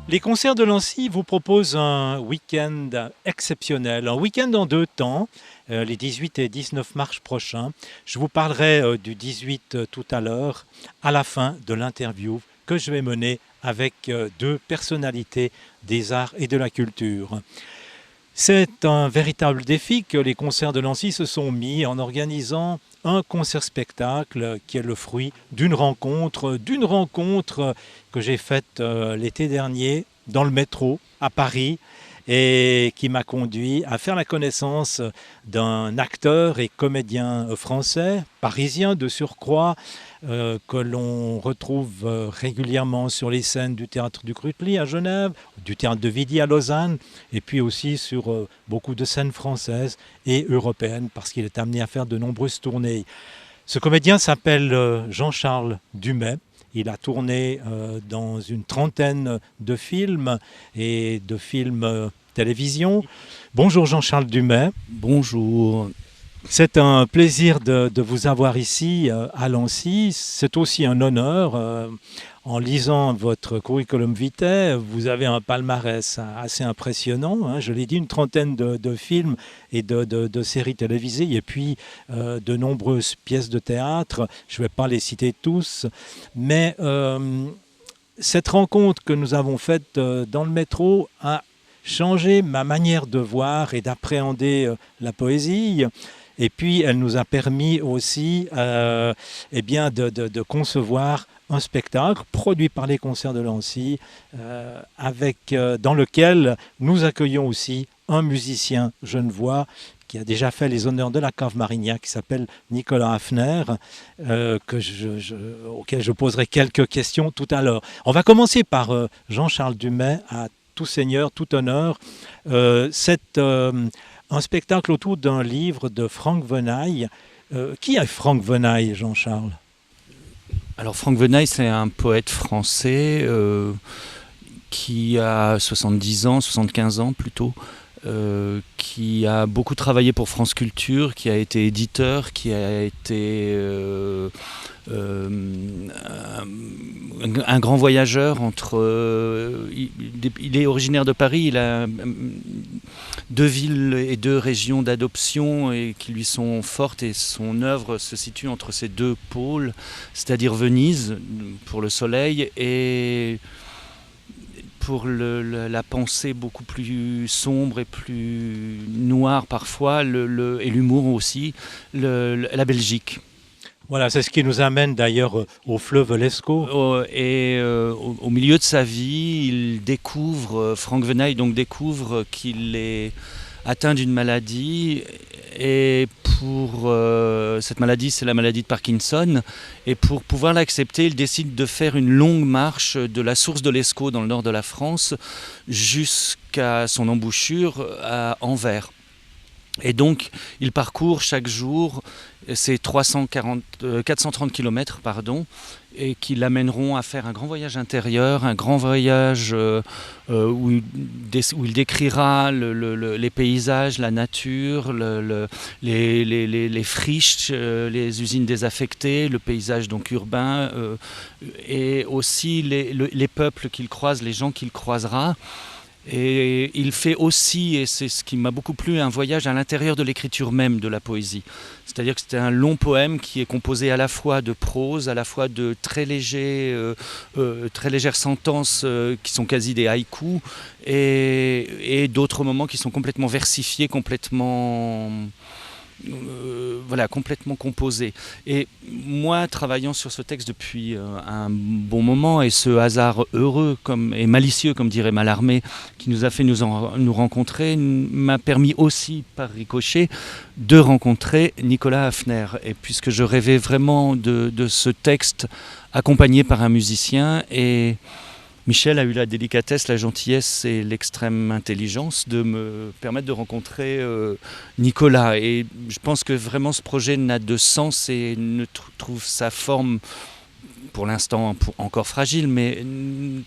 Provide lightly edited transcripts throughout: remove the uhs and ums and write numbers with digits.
Les concerts de Lancy vous proposent un week-end exceptionnel, un week-end en deux temps, les 18 et 19 mars prochains. Je vous parlerai du 18 tout à l'heure, à la fin de l'interview que je vais mener avec deux personnalités des arts et de la culture. C'est un véritable défi que les concerts de Nancy se sont mis en organisant un concert-spectacle qui est le fruit d'une rencontre que j'ai faite l'été dernier dans le métro à Paris et qui m'a conduit à faire la connaissance d'un acteur et comédien français, parisien de surcroît, que l'on retrouve régulièrement sur les scènes du théâtre du Krutli à Genève, du théâtre de Vidy à Lausanne, et puis aussi sur beaucoup de scènes françaises et européennes, parce qu'il est amené à faire de nombreuses tournées. Ce comédien s'appelle Jean-Charles Dumay. Il a tourné dans une trentaine de films et de films télévision. Bonjour Jean-Charles Dumay. Bonjour. C'est un plaisir de vous avoir ici à Lancy. C'est aussi un honneur. En lisant votre curriculum vitae, vous avez un palmarès assez impressionnant. Hein. Je l'ai dit, une trentaine de films et de séries télévisées, et puis de nombreuses pièces de théâtre. Je ne vais pas les citer tous, mais cette rencontre que nous avons faite dans le métro a changé ma manière de voir et d'appréhender la poésie. Et puis, elle nous a permis aussi de concevoir un spectacle produit par les concerts de Lancy, dans lequel nous accueillons aussi un musicien genevois qui a déjà fait les honneurs de la cave Marignac, qui s'appelle Nicolas Hafner, auquel je poserai quelques questions tout à l'heure. On va commencer par Jean-Charles Dumay, à tout seigneur, tout honneur. Un spectacle autour d'un livre de Franck Venaille. Qui est Franck Venaille, Jean-Charles ? Alors Franck Venaille, c'est un poète français qui a 70 ans, 75 ans plutôt, qui a beaucoup travaillé pour France Culture, qui a été éditeur, qui a été un grand voyageur il est originaire de Paris, il a deux villes et deux régions d'adoption et qui lui sont fortes, et son œuvre se situe entre ces deux pôles, c'est-à-dire Venise pour le soleil et pour la pensée beaucoup plus sombre et plus noire parfois, et l'humour aussi, la Belgique. Voilà, c'est ce qui nous amène d'ailleurs au fleuve Lescaut. Au milieu de sa vie, Franck Venaille découvre qu'il est atteint d'une maladie, et pour cette maladie, c'est la maladie de Parkinson, et pour pouvoir l'accepter, il décide de faire une longue marche de la source de l'Escaut dans le nord de la France jusqu'à son embouchure à Anvers. Et donc, il parcourt chaque jour ces 430 km, et qui l'amèneront à faire un grand voyage intérieur, un grand voyage où il décrira les paysages, la nature, les friches, les usines désaffectées, le paysage donc urbain, et aussi les peuples qu'il croise, les gens qu'il croisera. Et il fait aussi, et c'est ce qui m'a beaucoup plu, un voyage à l'intérieur de l'écriture même de la poésie. C'est-à-dire que c'était un long poème qui est composé à la fois de prose, à la fois de très légères sentences qui sont quasi des haïkus, et d'autres moments qui sont complètement versifiés, complètement composé. Et moi, travaillant sur ce texte depuis un bon moment, et ce hasard heureux et malicieux, comme dirait Mallarmé, qui nous a fait nous rencontrer, m'a permis aussi, par ricochet, de rencontrer Nicolas Hafner. Et puisque je rêvais vraiment de ce texte accompagné par un musicien, et Michel a eu la délicatesse, la gentillesse et l'extrême intelligence de me permettre de rencontrer Nicolas. Et je pense que vraiment ce projet n'a de sens et ne trouve sa forme, pour l'instant encore fragile, mais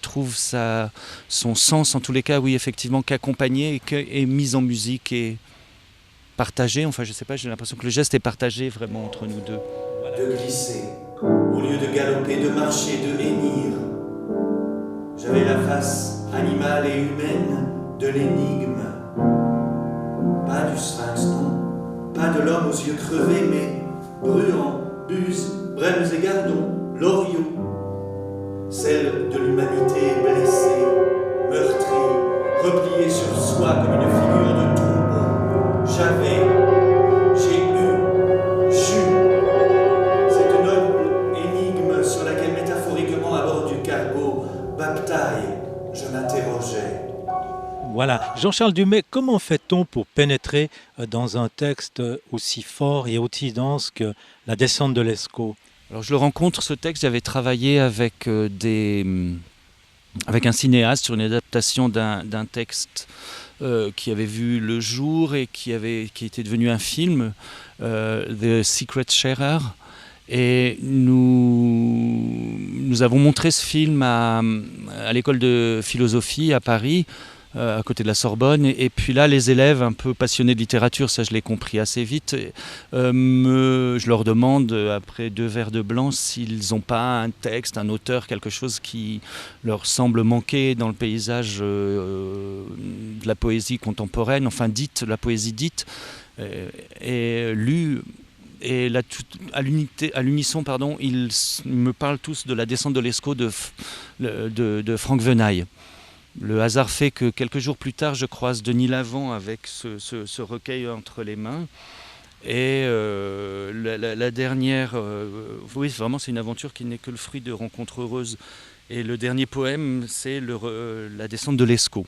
trouve son sens en tous les cas, oui, effectivement, qu'accompagné et mis en musique et partagé. Enfin, je sais pas, j'ai l'impression que le geste est partagé vraiment entre nous deux. De glisser, au lieu de galoper, de marcher, de hennir. J'avais la face animale et humaine de l'énigme. Pas du sphinx, non, pas de l'homme aux yeux crevés, mais Bruant, Buse, Brêmes et Gardon, Loriot, celle de l'humanité blessée, meurtrie, repliée sur soi comme une figure de tombeau. J'ai eu, j'eus, cette noble énigme sur laquelle métaphoriquement à bord du cargo Baptaille, je m'interrogeais. Voilà. Jean-Charles Dumay, comment fait-on pour pénétrer dans un texte aussi fort et aussi dense que La descente de l'Escaut? Alors je le rencontre, ce texte, j'avais travaillé avec avec un cinéaste sur une adaptation d'un texte qui avait vu le jour et qui était devenu un film, The Secret Sharer. Et nous avons montré ce film à l'école de philosophie à Paris, à côté de la Sorbonne. Et puis là, les élèves un peu passionnés de littérature, ça je l'ai compris assez vite, je leur demande, après 2 verres de blanc, s'ils n'ont pas un texte, un auteur, quelque chose qui leur semble manquer dans le paysage de la poésie contemporaine, enfin dite, la poésie dite, et lue. Et là, à l'unisson, ils me parlent tous de La descente de l'Escaut de Franck Venaille. Le hasard fait que quelques jours plus tard, je croise Denis Lavant avec ce recueil entre les mains. Et la dernière, oui, vraiment, c'est une aventure qui n'est que le fruit de rencontres heureuses. Et le dernier poème, c'est La descente de l'Escaut,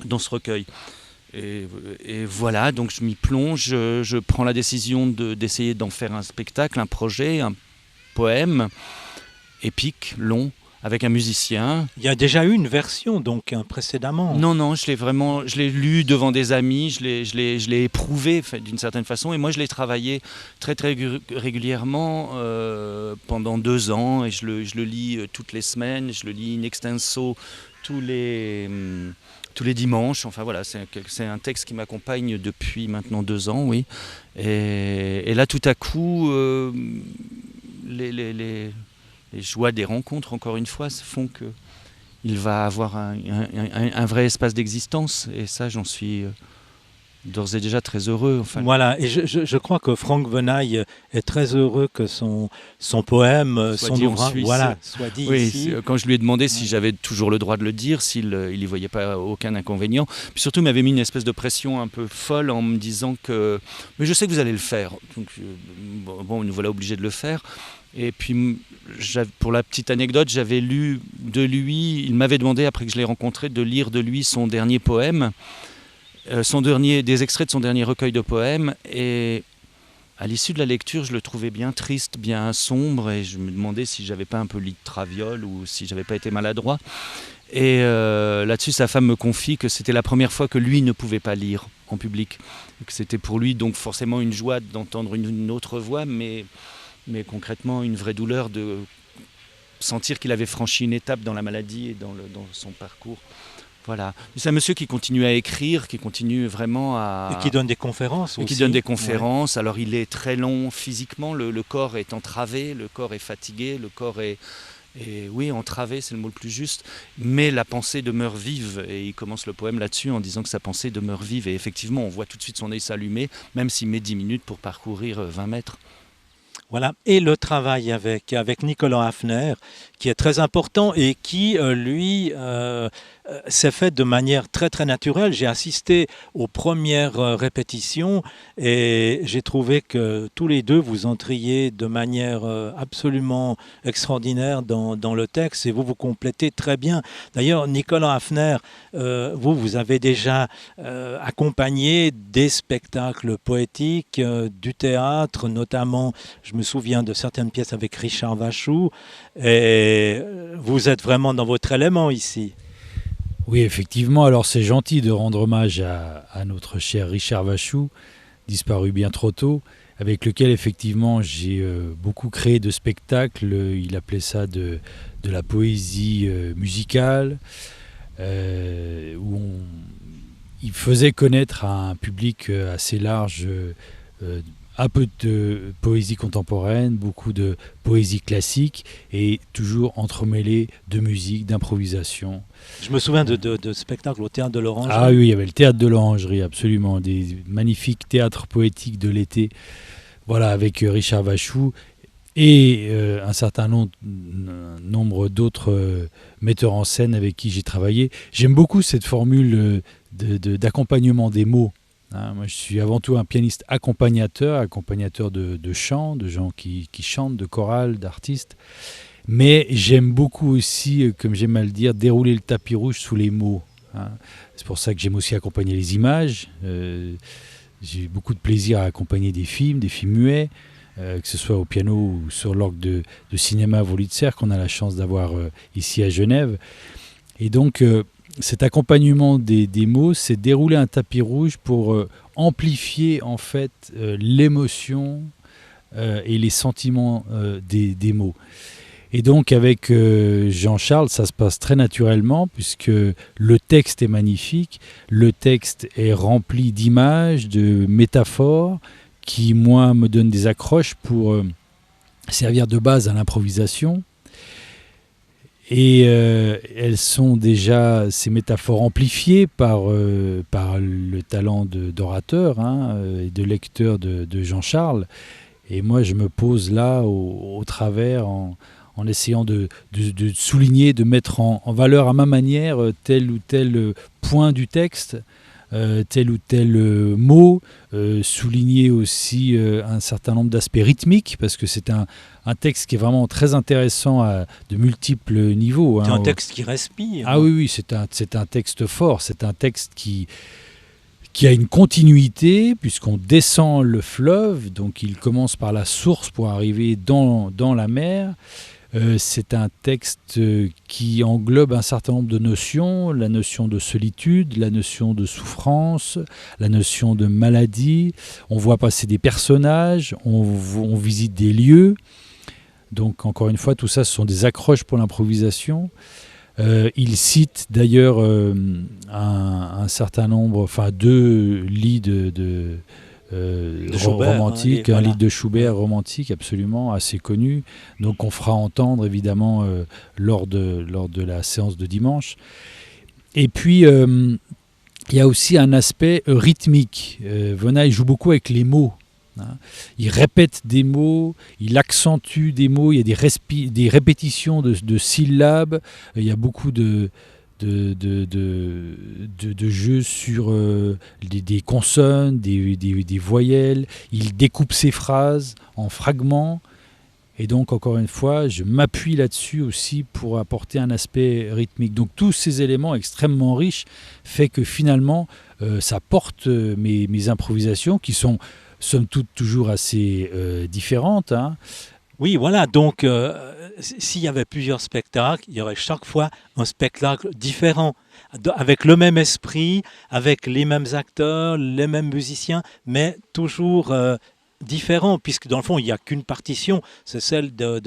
dans ce recueil. Et voilà, donc je m'y plonge, je prends la décision d'essayer d'en faire un spectacle, un projet, un poème épique, long, avec un musicien. Il y a déjà eu une version, donc, précédemment. Non, je l'ai lu devant des amis, je l'ai éprouvé d'une certaine façon, et moi je l'ai travaillé très régulièrement pendant 2 ans, et je le lis toutes les semaines, je le lis in extenso tous les dimanches. Enfin voilà, c'est un texte qui m'accompagne depuis maintenant 2 ans, oui. Et là, tout à coup, les joies des rencontres, encore une fois, font qu'il va avoir un vrai espace d'existence. Et ça, j'en suis d'ores et déjà très heureux. Enfin. Voilà, et je crois que Franck Venaille est très heureux que son poème, son ouvrage, voilà, soit dit ici. Quand je lui ai demandé si j'avais toujours le droit de le dire, s'il n'y voyait pas aucun inconvénient. Puis surtout, il m'avait mis une espèce de pression un peu folle en me disant que « mais je sais que vous allez le faire ». Donc bon, nous voilà obligés de le faire. Et puis, pour la petite anecdote, j'avais lu de lui, il m'avait demandé, après que je l'ai rencontré, de lire de lui son dernier poème, des extraits de son dernier recueil de poèmes. Et à l'issue de la lecture, je le trouvais bien triste, bien sombre, et je me demandais si j'avais pas un peu lu de traviole ou si j'avais pas été maladroit. Et là-dessus, sa femme me confie que c'était la première fois que lui ne pouvait pas lire en public. Et que c'était pour lui donc forcément une joie d'entendre une autre voix, mais concrètement une vraie douleur de sentir qu'il avait franchi une étape dans la maladie et dans son parcours. Voilà. C'est un monsieur qui continue à écrire, qui continue vraiment à... Et qui donne des conférences aussi. Et qui donne des conférences. Ouais. Alors il est très long physiquement, le corps est entravé, le corps est fatigué, le corps est oui, entravé, c'est le mot le plus juste, mais la pensée demeure vive, et il commence le poème là-dessus en disant que sa pensée demeure vive, et effectivement on voit tout de suite son œil s'allumer, même s'il met 10 minutes pour parcourir 20 mètres. Voilà, et le travail avec Nicolas Hafner, qui est très important et qui, lui, s'est fait de manière très très naturelle. J'ai assisté aux premières répétitions et j'ai trouvé que tous les deux vous entriez de manière absolument extraordinaire dans le texte et vous complétez très bien. D'ailleurs, Nicolas Hafner, vous avez déjà accompagné des spectacles poétiques, du théâtre, notamment, je me souviens de certaines pièces avec Richard Vachou, et vous êtes vraiment dans votre élément ici. Oui, effectivement. Alors, c'est gentil de rendre hommage à notre cher Richard Vachou, disparu bien trop tôt, avec lequel, effectivement, j'ai beaucoup créé de spectacles. Il appelait ça de la poésie musicale, où il faisait connaître à un public assez large un peu de poésie contemporaine, beaucoup de poésie classique et toujours entremêlé de musique, d'improvisation. Je me souviens de spectacles au Théâtre de l'Orangerie. Ah oui, il y avait le Théâtre de l'Orangerie, absolument, des magnifiques théâtres poétiques de l'été, voilà, avec Richard Vachou et un certain nombre d'autres metteurs en scène avec qui j'ai travaillé. J'aime beaucoup cette formule d'accompagnement des mots. Moi, je suis avant tout un pianiste accompagnateur de chant, de gens qui chantent, de chorales, d'artistes. Mais j'aime beaucoup aussi, comme j'aime à le dire, dérouler le tapis rouge sous les mots. C'est pour ça que j'aime aussi accompagner les images. J'ai beaucoup de plaisir à accompagner des films muets, que ce soit au piano ou sur l'orgue de cinéma Wurlitzer qu'on a la chance d'avoir ici à Genève. Et donc, cet accompagnement des mots, c'est dérouler un tapis rouge pour amplifier en fait l'émotion et les sentiments des mots. Et donc avec Jean-Charles, ça se passe très naturellement puisque le texte est magnifique, le texte est rempli d'images, de métaphores qui, moi, me donnent des accroches pour servir de base à l'improvisation. Et elles sont déjà, ces métaphores, amplifiées par le talent d'orateur et de lecteur de Jean-Charles. Et moi, je me pose là au travers en essayant de souligner, de mettre en valeur à ma manière tel ou tel point du texte, tel ou tel mot, souligner aussi un certain nombre d'aspects rythmiques, parce que c'est un texte qui est vraiment très intéressant à de multiples niveaux. C'est un texte qui respire. Ah oui, c'est un texte fort, c'est un texte qui a une continuité, puisqu'on descend le fleuve, donc il commence par la source pour arriver dans la mer. C'est un texte qui englobe un certain nombre de notions, la notion de solitude, la notion de souffrance, la notion de maladie. On voit passer des personnages, on visite des lieux. Donc encore une fois, tout ça, ce sont des accroches pour l'improvisation. Il cite d'ailleurs un certain nombre, enfin 2 lits de Schubert, romantique, un livre de Schubert romantique absolument assez connu, donc on fera entendre évidemment lors de la séance de dimanche. Et puis il y a aussi un aspect rythmique. Vonaille joue beaucoup avec les mots. Il répète des mots, il accentue des mots, il y a des répétitions de syllabes, il y a beaucoup de jeux sur des consonnes, des voyelles. Il découpe ses phrases en fragments. Et donc, encore une fois, je m'appuie là-dessus aussi pour apporter un aspect rythmique. Donc, tous ces éléments extrêmement riches fait que finalement, ça porte mes improvisations qui sont, somme toute, toujours assez différentes. Oui, voilà. Donc, s'il y avait plusieurs spectacles, il y aurait chaque fois un spectacle différent, avec le même esprit, avec les mêmes acteurs, les mêmes musiciens, mais toujours différent, puisque dans le fond, il n'y a qu'une partition, c'est celle de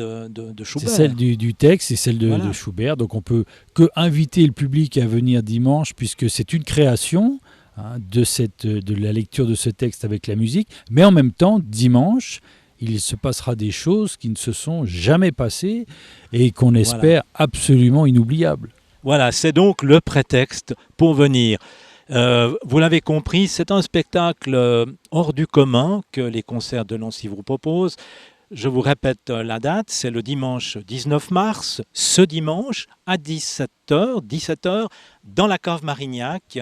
Schubert. C'est celle du texte, c'est celle de Schubert. Donc, on peut que inviter le public à venir dimanche, puisque c'est une création de la lecture de ce texte avec la musique, mais en même temps, dimanche, il se passera des choses qui ne se sont jamais passées et qu'on espère absolument inoubliables. Voilà, c'est donc le prétexte pour venir. Vous l'avez compris, c'est un spectacle hors du commun que les concerts de Nancy vous proposent. Je vous répète la date, c'est le dimanche 19 mars, ce dimanche à 17h, dans la cave Marignac.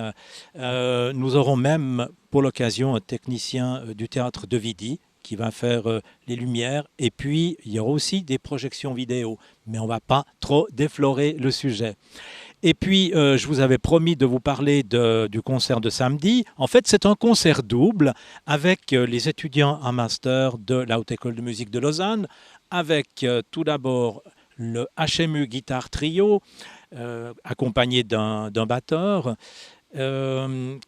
Nous aurons même pour l'occasion un technicien du théâtre de Vidy qui va faire les lumières. Et puis, il y aura aussi des projections vidéo. Mais on ne va pas trop déflorer le sujet. Et puis, je vous avais promis de vous parler du concert de samedi. En fait, c'est un concert double avec les étudiants en master de la Haute École de musique de Lausanne, avec tout d'abord le HMU Guitare Trio, accompagné d'un batteur,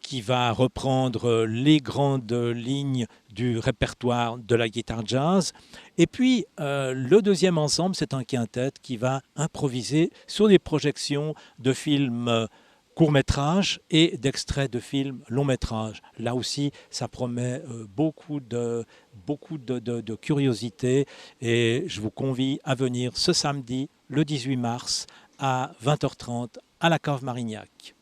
qui va reprendre les grandes lignes du répertoire de la guitare jazz. Et puis, le deuxième ensemble, c'est un quintet qui va improviser sur des projections de films courts-métrages et d'extraits de films longs-métrages. Là aussi, ça promet beaucoup de curiosité et je vous convie à venir ce samedi, le 18 mars, à 20h30 à la Cave Marignac.